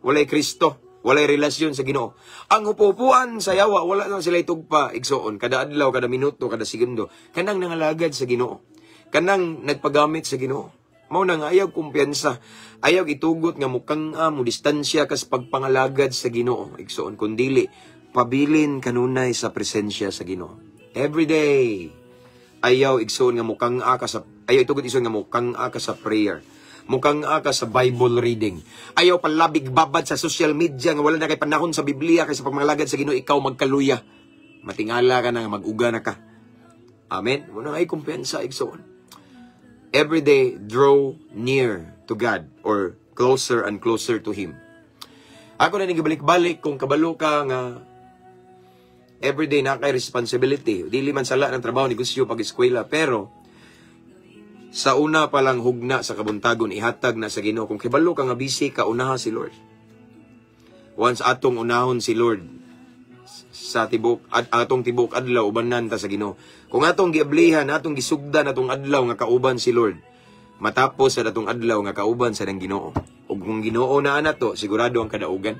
Walay Kristo. Walay relasyon sa Ginoo. Ang hupupuan sa yawa, wala lang sila itugpa, igsoon. Kada adlaw, kada minuto, kada segundo. Kanang nangalagad sa Ginoo. Kanang nagpagamit sa Ginoo. Mao na nga, ayaw kumpiyansa. Ayaw itugot nga mukang mo distansya kas pagpangalagad sa Ginoo. Igsoon, kundili, pabilin kanunay sa presensya sa Ginoo. Every day, ayaw igsoon nga mukang ka sa, ayaw itugot igsoon nga mukang ka sa prayer. Mukang ka sa Bible reading. Ayaw palabig babad sa social media nga wala na kay panahon sa Biblia kaysa pagmangalagad sa Ginoo ikaw magkaluya. Matingala ka na, mag-uga na ka. Amen? Muna ay kumpiyansa, igsoon. Every day, draw near to God or closer and closer to Him. Ako na nagibalik-balik kung kabalo ka nga everyday na kay responsibility. Dili man sala ng trabaho, negosyo, pag-eskwela, pero sa una pa lang hugna sa kabuntagon, ihatag na sa Ginoo. Kung kibalo ka nga busy ka, unaha si Lord. Once atong unahon si Lord sa tibok, atong tibok adlaw, ubanan ta sa Ginoo. Kung atong giablihan, atong gisugdan atong adlaw nga kauban si Lord, matapos sa atong adlaw nga kauban sa nang Ginoo. Ug kung Ginoo na nato, sigurado ang kadaugan.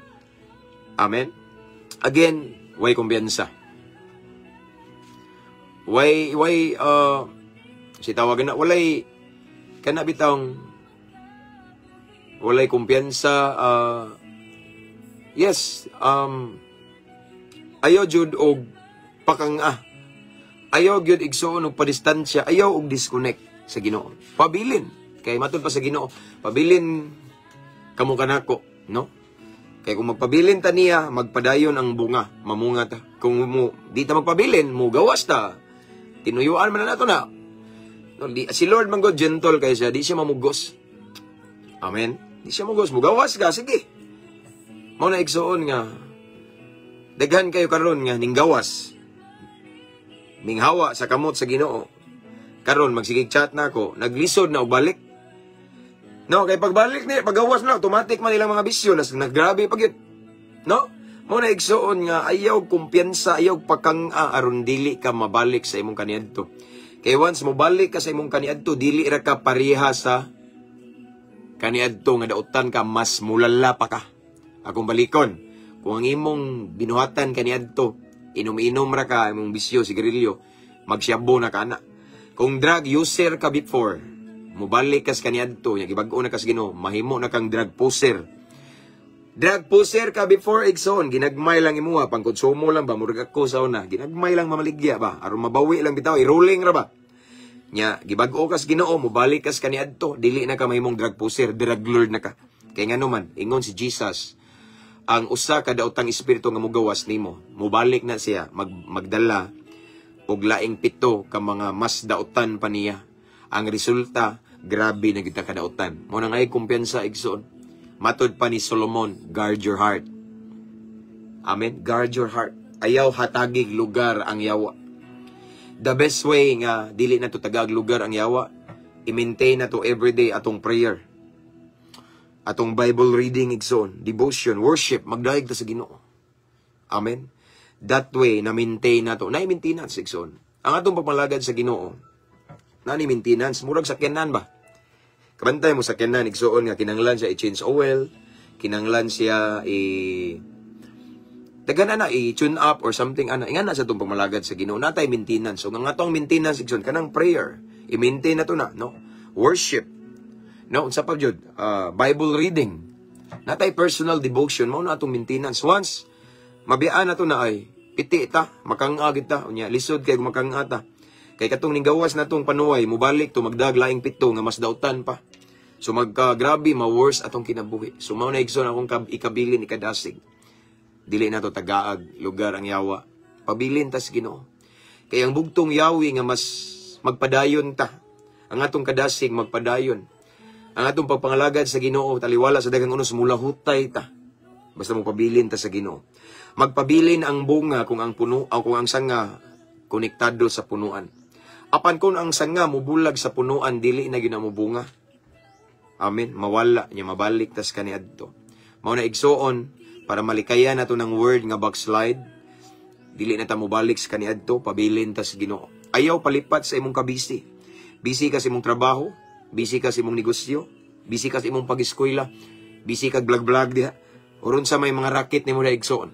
Amen? Again, way kumbiyansa. Si tawagan na, walay kumpiyansa, ayaw jud og ayaw jud igsuon og padistansya, ayaw og disconnect sa Ginoo. Pabilin, kay matud pa sa Ginoo, pabilin kamo kanako, no? Kay kung magpabilin ta niya, magpadayon ang bunga, mamunga ta. Kung di ta magpabilin, mo gawas ta, tinuyuan man na nato na. Si Lord man God, gentle kay siya, di siya mamugos. Amen? Di siya mamugos. Mugawas ka, sige. Mao na igsuon nga, daghan kayo karon nga, ninggawas. Minghawa sa kamot sa Ginoo. Karon magsigig chat na ako, naglisod na o balik. No, kay pagbalik ni, pagawas na, automatic man ilang mga bisyo, naggrabe pag yun. No? Mao na igsuon nga, ayaw kumpiyansa, ayaw pakang aron dili ka mabalik sa imong kaniadto. Kaya once mo balik ka sa imong kaniadto, dili ra ka pareha sa kaniadto nga dautan ka, mas mulala pa ka. Akong balikon, kung ang imong binuhatan kaniadto, inom-inom ra ka, imong bisyo, sigarilyo, magsyabo na ka na. Kung drug user ka before, mo balik ka sa kaniadto, gibag-o na ka sa Ginoo, mahimo na kang drug poser. Drug poser ka before, igsoon, ginagmay lang imuha, pangkonsumo lang ba, murag ako sa una, ginagmay lang mamaligya ba, aron mabawi lang bitaw, i-rolling ra ba. Nya, gibag-o kas Ginoo, mubalik kas kaniadto, dili na ka mahimong drug poser, drug lord na ka. Kaya nga naman, ingon si Jesus, ang usa ka daotang espiritu nga mugawas nimo, mubalik na siya, magdala, og laing 7 ka mga mas daotan pa niya. Ang resulta, grabe na kita kadautan. Mo nang ay kumpiyansa, igsoon. Matod pa ni Solomon, guard your heart. Amen? Guard your heart. Ayaw hatagig lugar ang yawa. The best way nga, dili na to tagag lugar ang yawa, i-maintain na to everyday atong prayer. Atong Bible reading, igsoon, devotion, worship, magdaig ta sa Ginoo. Amen? That way, na-maintain na to. Na-maintenance, igsoon. Ang atong pagmalagad sa Ginoo, na-maintenance, murag sa kenan ba? Kabantay mo sa kenan, igsoon nga, kinanglan siya i-change oil, kinanglan siya i-tune up or something, ingan na sa itong pamalagad sa Ginoo, natay maintenance. So, nga itong maintenance, igsoon, kanang prayer, i-maintain na to na, no? Worship, no? Unsa pa jud, Bible reading, natay personal devotion, mao na itong maintenance. Once, mabiyaan na to na ay, piti ta, makangagit ta, unya lisod kay makangata. Kay katong ninggawas na tong panuway, mubalik to magdag laing pito nga mas dautan pa. So magka-grabe, ma-worse atong kinabuhi. So mao na igsoon akong ikabilin, ikadasig. Dili na to tagaag, lugar ang yawa. Pabilin tas Ginoo. Kay ang bugtong yawi nga mas magpadayon ta. Ang atong kadasig magpadayon. Ang atong pagpangalagad sa Ginoo, taliwala sa daghang unos mula hutay ta. Basta mo pabilin ta sa Ginoo. Magpabilin ang bunga kung ang puno o kung ang sanga konektado sa punuan. Apan kung ang sanga mubulag sa punuan, dili na ginamubunga. Amen. Mawala niya, mabalik tas kaniadto. Mao na igsoon para malikayan nato ng word nga backslide. Dili na ta mobalik sa kaniadto, pabilin tas Ginoo. Ayaw palipat sa imong kabisi. Busy ka sa imong trabaho, busy ka sa imong negosyo, busy ka sa imong pag-eskwela, busy ka vlog-vlog diha. Uron sa may mga racket nimo na igsoon.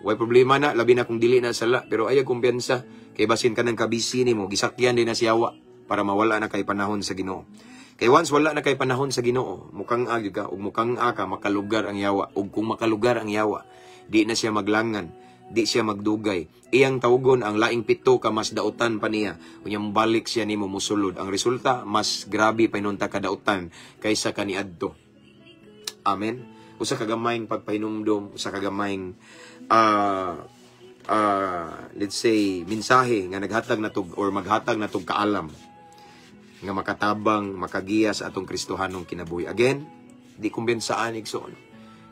Way problema na, labi na kung dili na sala, pero ayaw kumpiyansa, kay basin ka ng kabisi nimo, gisakyan din na siyawa, para mawala na kay panahon sa Ginoo. Kay once wala na kay panahon sa Ginoo, mukhang agi ka, ug mukhang aka, makalugar ang yawa, ug kung makalugar ang yawa, di na siya maglangan, di siya magdugay. Iyang tawgon ang laing pito ka mas dautan pa niya, unyang balik siya nimo musulod. Ang resulta, mas grabe painunta ka dautan, kaysa kaniadto. Amen. Usa kagamayng pagpahinumdom, usa kagamayng let's say mensahe nga naghatag natug or maghatag natug kaalam nga makatabang, makagiya sa atong Kristohanong kinabuhi. Again, di kumbensaan igsoon.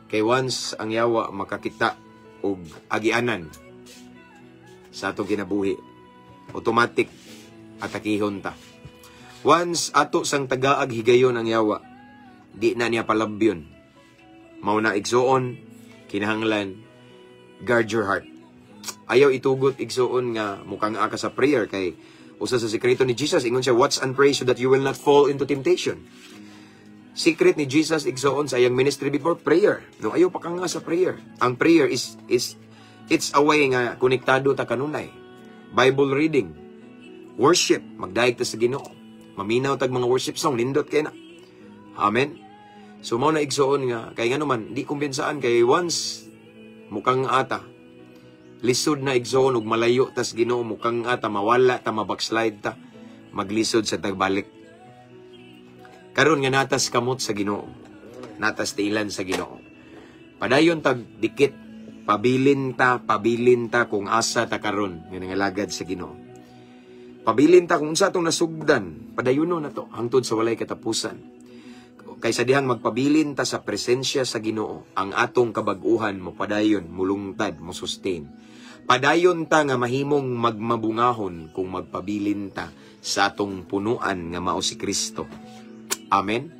Kay once ang yawa makakita og agianan sa atong kinabuhi, automatic atakihon ta. Once ato sang tagaag higayon ang yawa, di na niya palabyon. Mao na igsoon, kinahanglan, guard your heart. Ayaw itugot igsoon nga mukhang aka sa prayer kay usa sa sekreto ni Jesus, ingon siya, watch and pray so that you will not fall into temptation. Secret ni Jesus igsoon sa iyang ministry before prayer. No, ayaw pa ka nga sa prayer. Ang prayer is it's a way nga konektado ta kanunay. Bible reading, worship, magdaig ta sa Ginoo. Maminaw tag mga worship song, nindot kay na. Amen. So, mao na igsoon nga, kay nga naman, di kumbensaan, kay once, mukhang ata, lisod na igsoon, ug malayo, tas Ginoo, mukhang ata, mawala ta, mabackslide ta, maglisod sa tagbalik. Karon nga natas kamot sa Ginoo, natas tiilan sa Ginoo. Padayon tag dikit, pabilin ta, kung asa ta karon, nga nangalagad sa Ginoo. Pabilin ta kung sa atong nasugdan, padayono na to, hangtod sa walay katapusan. Kaysa dihang magpabilin ta sa presensya sa Ginoo, ang atong kabag-uhan mo padayon, mulungtad, mo sustain. Padayon ta nga mahimong magmabungahon kung magpabilin ta sa atong punuan nga mao si Kristo. Amen.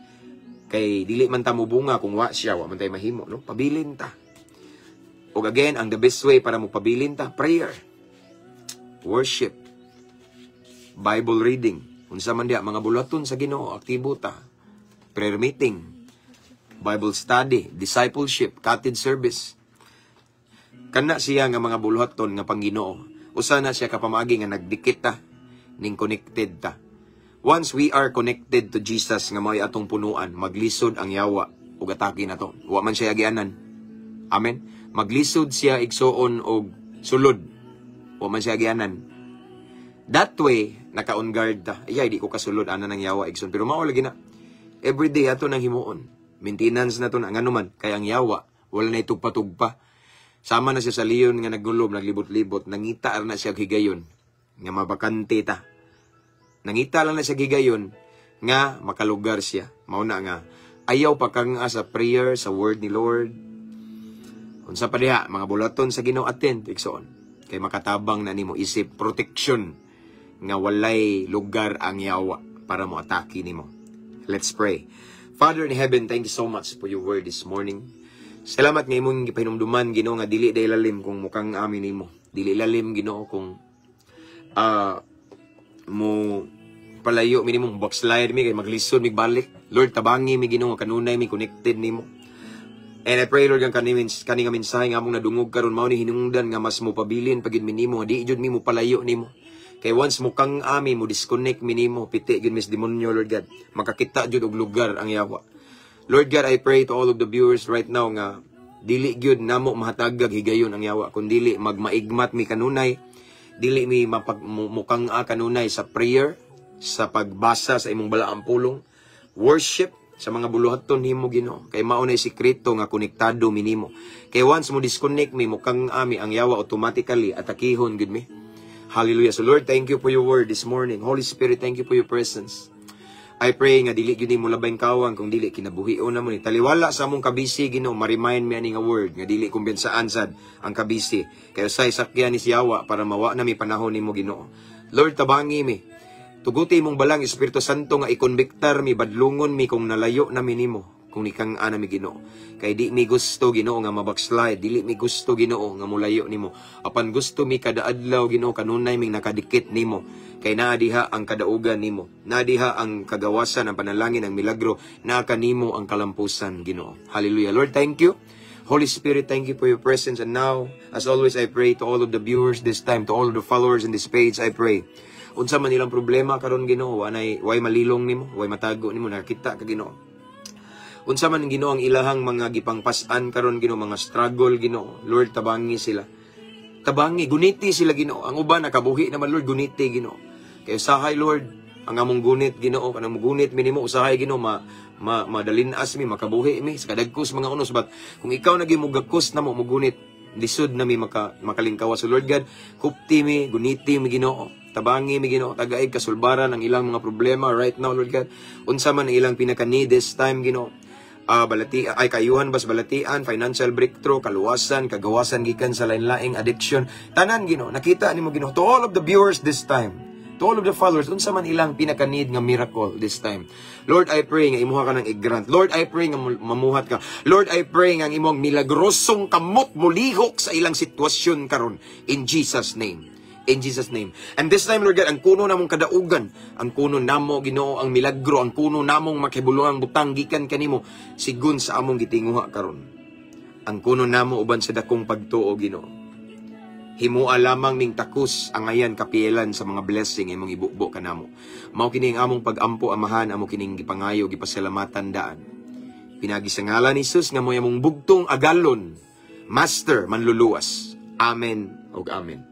Kay dili man ta mubunga kung wa siya, wa man tay mahimo, no? Pabilin ta. Og again, ang the best way para mo pabilin ta, prayer, worship, Bible reading. Unsa man diha mga bulaton sa Ginoo, aktibo ta. Prayer meeting, Bible study, discipleship, cottage service. Kana siya nga mga buluhaton nga Pangginoo. Usa na siya kapamagi nga nagdikit ta, ning connected ta. Once we are connected to Jesus nga mao'y atong punuan, maglisod ang yawa ug atake na to. Wa man siya agianan. Amen. Maglisod siya igsoon og sulod. Wa man siya agianan. That way, naka-on guard ta. Iya, di ko kasulod ana nang yawa igsoon. Pero mao lagi na. Everyday ato nang himuon. Maintenance na to na nga naman. Kaya ang yawa, wala na itugpa-tugpa. Sama na siya sa liyon nga naggulob, naglibot-libot. Nangita na siya higayon. Nga mabakante ta. Nangita lang na siya higayon. Nga makalugar siya. Mauna nga. Ayaw pa kang sa prayer, sa word ni Lord. Unsa pa diha, mga bulaton sa Ginoo attend. Iksoon. Kay makatabang na nimo isip. Protection. Nga walay lugar ang yawa para mo atake nimo. Let's pray. Father in heaven, thank you so much for your word this morning. Salamat nga imong gipahinumduman, Ginoo, nga dili day lalim kung mukhang amin nimo. Dili lalim, Ginoo, kung mo palayo minimum backslide mi kay maglisod mi balik. Lord, tabangi mi Ginoo kanunay mi connected nimo. And I pray, Lord, kani nga mensahe nga among nadungog karon mao ni hinungdan nga mas mo pabilin pagid mi nimo, di jud mi mo palayo nimo. Kay once mukhang ami mo disconnect minimo, piti yun mis demonyo, Lord God. Makakita jud og lugar ang yawa. Lord God, I pray to all of the viewers right now nga dili gyud namo mahatagag higayon ang yawa, kun dili magmaigmat mi kanunay, dili mi mukang kanunay sa prayer, sa pagbasa sa imong balaang pulong, worship sa mga buluhaton nimo Ginoo. Kay mao nay sikreto nga konektado mi nimo. Kay once mo disconnect mi mukang ami ang yawa automatically atakihon gud mi. Hallelujah. So Lord, thank you for your word this morning. Holy Spirit, thank you for your presence. I pray nga dili gyud mo labay kawang kung dili kinabuhion na mo ni taliwala sa among kabisi Ginoo, ma-remind me ani nga word nga dili kumbensaan sad ang kabisi. Kay say sakyan ni siyawa para mawa na mi panahon nimo Ginoo. Lord, tabangi mi. Tuguti mong balang Espiritu Santo nga ikonbiktar mi, badlungon mi kung nalayo na mi nimo, kung nikang ana mi Ginoo. Kay di mi gusto Ginoo nga mabackslide, dili mi gusto Ginoo nga mulayo nimo. Apan gusto mi kada adlaw Ginoo kanunay ming nakadikit nimo. Kay naa diha ang kadaugan nimo, naa diha ang kagawasan, ang panalangin, ang milagro, naa kanimo ang kalampusan Ginoo. Hallelujah. Lord, thank you. Holy Spirit, thank you for your presence. And now, as always, I pray to all of the viewers this time, to all of the followers in this page, I pray. Unsa man ilang problema karon Ginoo, way malilong nimo, way matago nimo, nakita ka Ginoo. Unsa man Ginoo ang ilahang mga gipangpas-an karon Ginoo, mga struggle Ginoo, Lord, tabangi sila. Tabangi, guniti sila Ginoo. Ang uban nakabuhi naman Lord, guniti Ginoo. Kaya usahay Lord, ang among gunit Ginoo, kanang gunit mi nimo usahay Ginoo, madalinas mi, makabuhi mi sa kadagkos mga unos. But kung ikaw nagimugakos na mo mugunit, lisod na mi makalingkawa. So Lord God, kupti mi, guniti mi Ginoo. Tabangi mi Ginoo, tagaig kasulbaran ang ilang mga problema right now Lord God. Unsa man ang ilang pinaka-need this time Ginoo. Kayuhan bas balatian, financial breakthrough, kaluwasan, kagawasan gikan sa lain-laing addiction. Tanan Ginoo, nakita nimo Ginoo. To all of the viewers this time, to all of the followers, unsa man ilang pinaka-need nga miracle this time. Lord, I pray nga imuha ka ng i-grant. Lord, I pray nga mamuhat ka. Lord, I pray nga imong milagrosong kamot mulihok sa ilang sitwasyon karon in Jesus name. In Jesus name. And this time, Lord God, ang kuno namong kadaugan, ang kuno namo Ginoo ang milagro, ang kuno namong makibulungang butang gikan kanimo sigun sa among gitinguha karon. Ang kuno namo uban sa dakong pagtuo Ginoo. Himua lamang ning takus ang ayan kapielan sa mga blessing imong ibukbo kanamo. Mao kining among pagampo amahan, amo kining gipangayo gipasalamatan daan. Pinagi sa ngalan ni Jesus nga mo among bugtong agalon, Master manluluwas. Amen ug amen.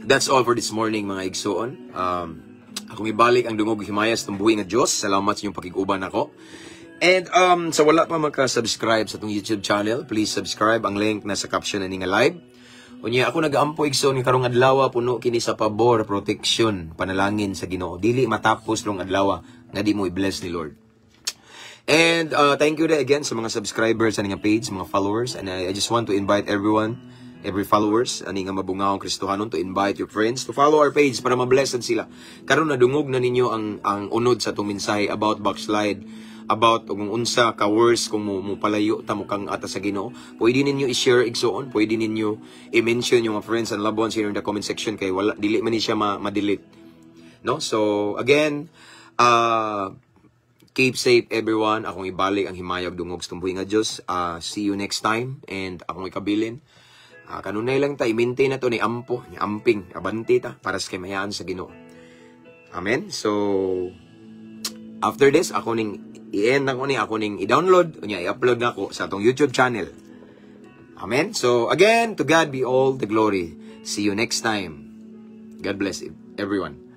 That's all for this morning mga igsoon. Akong ibalik ang dungog himayas tumbuhi nga Dios. Salamat sa inyong pakiguban nako. And sa wala pa maka-subscribe sa itong YouTube channel, please subscribe. Ang link nasa caption na nga live. Unya ako nag-aampo igsoon ni karong adlaw puno kini sa pabor, protection, panalangin sa Ginoo. Dili matapos rong adlaw nga di mo i-bless ni Lord. And thank you again sa mga subscribers sa nga page, mga followers. And I just want to invite everyone, every followers, ani nga mabungaong Kristohanon, to invite your friends to follow our page para ma-blessed sila. Karon nadungog na ninyo ang unod sa itong mensahe about backslide, about kung unsa ka worse kung mo palayo ta mo kang ata sa Ginoo. Pwede ninyo i-share igsoon, pwede ninyo i-mention yung mga friends and loved ones here in the comment section kay wala dili man ni siya ma-delete. No? So again, keep safe everyone. Akong ibalik ang himayag dungog sa tumbuhi nga Dios. See you next time and akong ikabilin. Kanunay lang ta i-maintain na to ni ampo, ni amping, abanti ta para sa kamayaan sa Ginoo. Amen. So after this, ako ning i-end ako ning i-download, unya i-upload na ako sa atong YouTube channel. Amen. So again, to God be all the glory. See you next time. God bless everyone.